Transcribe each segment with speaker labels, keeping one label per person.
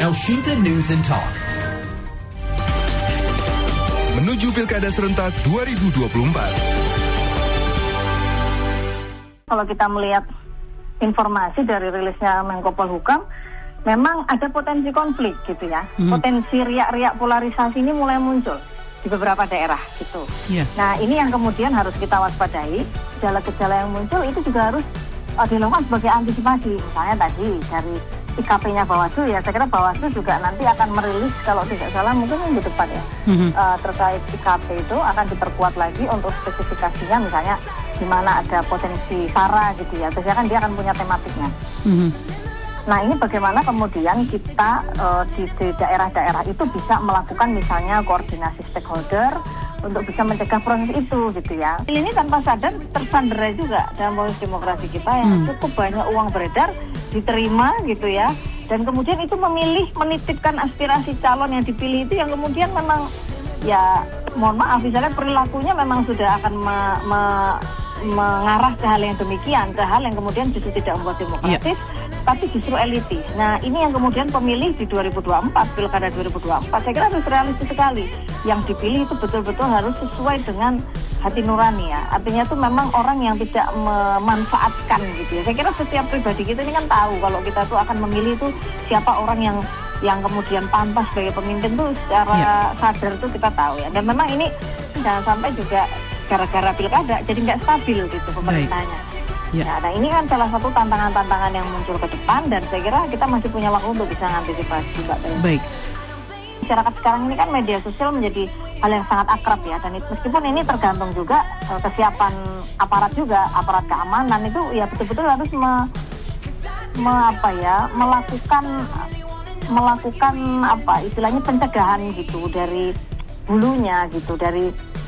Speaker 1: Elshinta News and Talk.
Speaker 2: Menuju Pilkada Serentak 2024.
Speaker 3: Kalau kita melihat informasi dari rilisnya Menko Polhukam, memang ada potensi konflik gitu ya. Potensi riak-riak polarisasi ini mulai muncul di beberapa daerah gitu. Nah, ini yang kemudian harus kita waspadai. Gejala-gejala yang muncul itu juga harus dilakukan sebagai antisipasi. Misalnya tadi dari IKP-nya Bawaslu, ya saya kira Bawaslu juga nanti akan merilis kalau tidak salah mungkin minggu depan ya, terkait IKP itu akan diperkuat lagi untuk spesifikasinya, misalnya di mana ada potensi SARA gitu ya, biasanya kan dia akan punya tematiknya. Nah, ini bagaimana kemudian kita di daerah-daerah itu bisa melakukan misalnya koordinasi stakeholder untuk bisa mencegah proses itu gitu ya. Ini tanpa sadar tersandera juga dalam proses demokrasi kita yang cukup banyak uang beredar diterima gitu ya, dan kemudian itu memilih menitipkan aspirasi calon yang dipilih itu yang kemudian memang ya mohon maaf misalnya perilakunya memang sudah akan mengarah ke hal yang demikian, ke hal yang kemudian justru tidak membuat demokratis, tapi justru elitis. Nah, ini yang kemudian pemilih di 2024, Pilkada 2024, saya kira harus realistis sekali. Yang dipilih itu betul-betul harus sesuai dengan hati nurani ya. Artinya itu memang orang yang tidak memanfaatkan gitu ya. Saya kira setiap pribadi kita ini kan tahu kalau kita tuh akan memilih itu siapa orang yang kemudian pantas sebagai pemimpin tuh secara sadar tuh kita tahu ya. Dan memang ini jangan sampai juga gara-gara pilkada jadi nggak stabil gitu pemerintahnya. Nah, ini kan salah satu tantangan-tantangan yang muncul ke depan, dan saya kira kita masih punya waktu untuk bisa mengantisipasi, Mbak Taya.
Speaker 4: Baik.
Speaker 3: Masyarakat sekarang ini kan media sosial menjadi hal yang sangat akrab ya, dan meskipun ini tergantung juga kesiapan aparat juga, aparat keamanan itu ya betul-betul harus melakukan apa istilahnya pencegahan gitu dari hulunya gitu,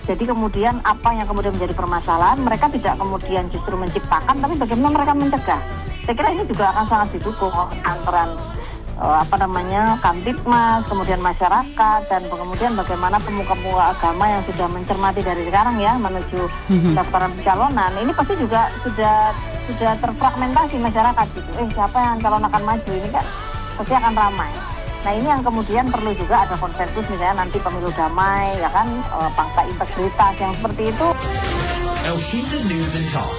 Speaker 3: jadi kemudian apa yang kemudian menjadi permasalahan mereka tidak kemudian justru menciptakan, tapi bagaimana mereka mencegah. Saya kira ini juga akan sangat didukung antara Kamtibmas, kemudian masyarakat, dan kemudian bagaimana pemuka-pemuka agama yang sudah mencermati dari sekarang ya menuju pendaftaran pencalonan. Ini pasti juga sudah terfragmentasi masyarakat gitu. Siapa yang calon akan maju ini kan pasti akan ramai. Nah, ini yang kemudian perlu juga ada konsensus misalnya nanti pemilu damai ya kan, pangsa integritas yang seperti itu.
Speaker 1: Elshinta News and Talk.